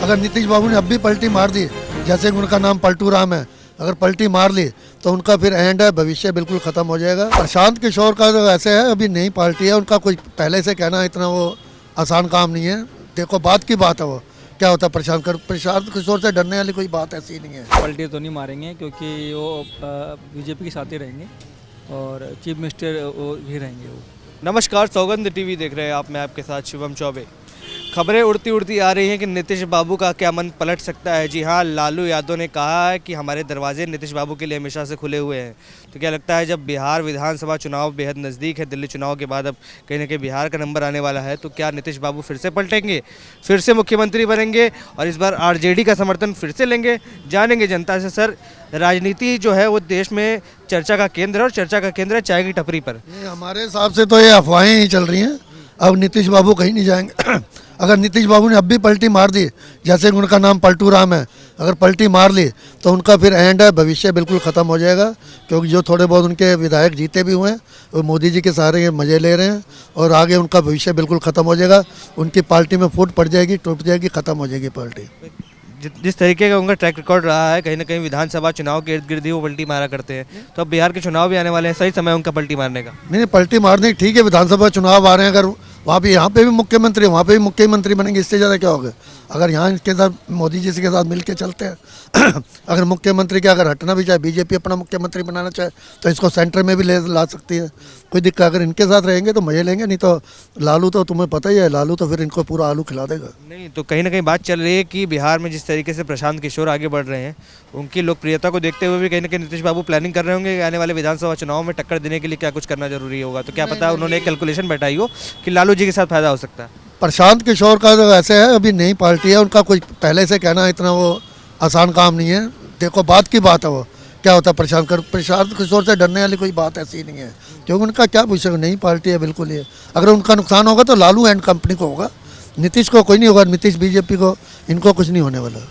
अगर नीतीश बाबू ने अब भी पलटी मार दी, जैसे कि उनका नाम पलटू राम है, अगर पलटी मार ली तो उनका फिर एंड है, भविष्य बिल्कुल खत्म हो जाएगा। प्रशांत किशोर का तो ऐसे है, अभी नई पार्टी है, उनका कुछ पहले से कहना इतना वो आसान काम नहीं है। देखो बात की बात है, वो क्या होता है प्रशांत किशोर से डरने वाली कोई बात ऐसी नहीं है। पलटी तो नहीं मारेंगे क्योंकि वो बीजेपी के साथ ही रहेंगे और चीफ मिनिस्टर वो भी रहेंगे वो। नमस्कार, सौगंध टीवी देख रहे हैं आप, मैं आपके साथ शिवम चौबे। खबरें उड़ती उड़ती आ रही हैं कि नीतीश बाबू का क्या मन पलट सकता है। जी हाँ, लालू यादव ने कहा है कि हमारे दरवाजे नीतीश बाबू के लिए हमेशा से खुले हुए हैं। तो क्या लगता है, जब बिहार विधानसभा चुनाव बेहद नज़दीक है, दिल्ली चुनाव के बाद अब कहीं ना कहीं बिहार का नंबर आने वाला है, तो क्या नीतीश बाबू फिर से पलटेंगे, फिर से मुख्यमंत्री बनेंगे और इस बार आरजेडी का समर्थन फिर से लेंगे? जानेंगे जनता से। सर, राजनीति जो है वो देश में चर्चा का केंद्र है और चर्चा का केंद्र है चाय की टपरी पर। हमारे हिसाब से तो ये अफवाहें ही चल रही हैं, अब नीतीश बाबू कहीं नहीं जाएंगे। अगर नीतीश बाबू ने अब भी पलटी मार दी, जैसे कि उनका नाम पलटू राम है, अगर पलटी मार ली तो उनका फिर एंड है, भविष्य बिल्कुल ख़त्म हो जाएगा। क्योंकि जो थोड़े बहुत उनके विधायक जीते भी हुए हैं वो मोदी जी के सहारे मज़े ले रहे हैं और आगे उनका भविष्य बिल्कुल ख़त्म हो जाएगा। उनकी पार्टी में फूट पड़ जाएगी, टूट जाएगी, ख़त्म हो जाएगी पार्टी। जिस तरीके का उनका ट्रैक रिकॉर्ड रहा है, कहीं ना कहीं विधानसभा चुनाव के इर्द गिर्द ही वो पलटी मारा करते हैं, तो अब बिहार के चुनाव भी आने वाले हैं, सही समय उनका पलटी मारने का? नहीं, पलटी मारने ठीक है, विधानसभा चुनाव आ रहे हैं, अगर वहाँ पे यहाँ पे भी मुख्यमंत्री, वहाँ पे भी मुख्यमंत्री बनेंगे, इससे ज़्यादा क्या होगा? अगर यहाँ इनके साथ मोदी जी के साथ मिल के चलते हैं अगर मुख्यमंत्री के अगर हटना भी चाहे, बीजेपी अपना मुख्यमंत्री बनाना चाहे तो इसको सेंटर में भी ला सकती है, कोई दिक्कत। अगर इनके साथ रहेंगे तो मजे लेंगे, नहीं तो लालू तो तुम्हें पता ही है, लालू तो फिर इनको पूरा आलू खिला देगा। नहीं, तो कहीं ना कहीं बात चल रही है कि बिहार में जिस तरीके से प्रशांत किशोर आगे बढ़ रहे हैं, उनकी लोकप्रियता को देखते हुए भी कहीं ना कहीं नीतीश बाबू प्लानिंग कर रहे होंगे कि आने वाले विधानसभा चुनाव में टक्कर देने के लिए क्या कुछ करना जरूरी होगा। तो क्या पता उन्होंने एक कैलकुलेशन बैठाई हो कि लालू जी के साथ फायदा हो सकता है। प्रशांत किशोर का तो ऐसे है, अभी नई पार्टी है, उनका कुछ पहले से कहना इतना वो आसान काम नहीं है। देखो बात की बात है, वो क्या होता है प्रशांत किशोर से डरने वाली कोई बात ऐसी नहीं है। क्योंकि उनका क्या पूछ सकते, नई पार्टी है बिल्कुल ये। अगर उनका नुकसान होगा तो लालू एंड कंपनी को होगा, नीतीश को कोई नहीं होगा, नीतीश बीजेपी को, इनको कुछ नहीं होने वाला।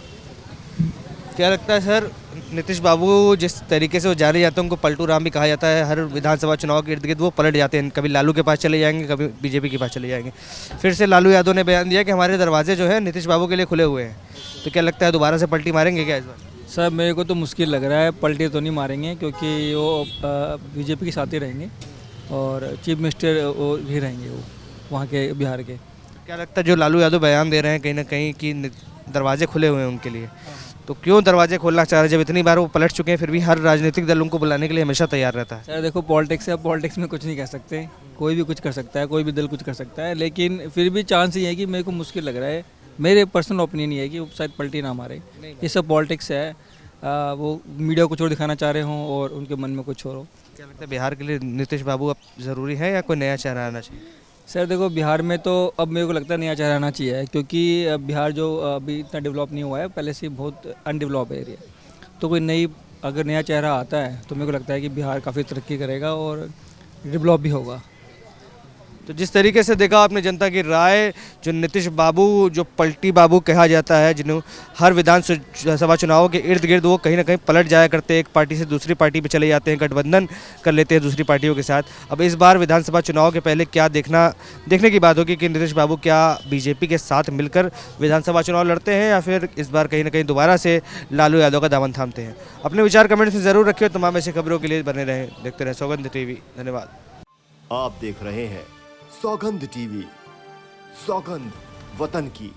क्या लगता है सर, नीतीश बाबू जिस तरीके से वो जाने जाते हैं, उनको पलटू राम भी कहा जाता है, हर विधानसभा चुनाव के इर्द गिर्द वो पलट जाते हैं, कभी लालू के पास चले जाएंगे, कभी बीजेपी के पास चले जाएंगे। फिर से लालू यादव ने बयान दिया कि हमारे दरवाजे जो है नीतीश बाबू के लिए खुले हुए हैं। तो क्या लगता है दोबारा से पलटी मारेंगे क्या इस बार? सर, मेरे को तो मुश्किल लग रहा है, पलटी तो नहीं मारेंगे क्योंकि वो बीजेपी के साथ ही रहेंगे और चीफ मिनिस्टर वो भी रहेंगे वो वहाँ के बिहार के। क्या लगता है जो लालू यादव बयान दे रहे हैं कहीं ना कहीं कि दरवाजे खुले हुए हैं उनके लिए, तो क्यों दरवाजे खोलना चाह रहे हैं जब इतनी बार वो पलट चुके हैं, फिर भी हर राजनीतिक दल उनको बुलाने के लिए हमेशा तैयार रहता है? सर देखो, पॉलिटिक्स है, पॉलिटिक्स में कुछ नहीं कह सकते, कोई भी कुछ कर सकता है, कोई भी दल कुछ कर सकता है, लेकिन फिर भी चांस ये है कि मेरे को मुश्किल लग रहा है। मेरे पर्सनल ओपिनियन ये है कि वो शायद पलटी ना मारे। ये सब पॉलिटिक्स है, वो मीडिया को छोड़ दिखाना चाह रहे हों और उनके मन में कुछ हो। क्या लगता है बिहार के लिए नीतीश बाबू अब ज़रूरी है या कोई नया चेहरा आना चाहिए? सर देखो, बिहार में तो अब मेरे को लगता है नया चेहरा आना चाहिए, क्योंकि बिहार जो अभी इतना डेवलप नहीं हुआ है, पहले से बहुत अनडेवलप एरिया। तो कोई अगर नया चेहरा आता है तो मेरे को लगता है कि बिहार काफ़ी तरक्की करेगा और डेवलप भी होगा। तो जिस तरीके से देखा आपने जनता की राय, जो नीतीश बाबू जो पलटी बाबू कहा जाता है, जिन्हें हर विधानसभा चुनाव के इर्द गिर्द वो कहीं ना कहीं पलट जाया करते हैं, एक पार्टी से दूसरी पार्टी पे चले जाते हैं, गठबंधन कर लेते हैं दूसरी पार्टियों के साथ। अब इस बार विधानसभा चुनाव के पहले क्या देखने की बात होगी कि नीतीश बाबू क्या बीजेपी के साथ मिलकर विधानसभा चुनाव लड़ते हैं या फिर इस बार कहीं ना कहीं दोबारा से लालू यादव का दामन थामते हैं। अपने विचार कमेंट्स में ज़रूर रखिए। तमाम ऐसी खबरों के लिए बने रहें, देखते रहें सौगंध टीवी। धन्यवाद। आप देख रहे हैं सौगंध टीवी, सौगंध वतन की।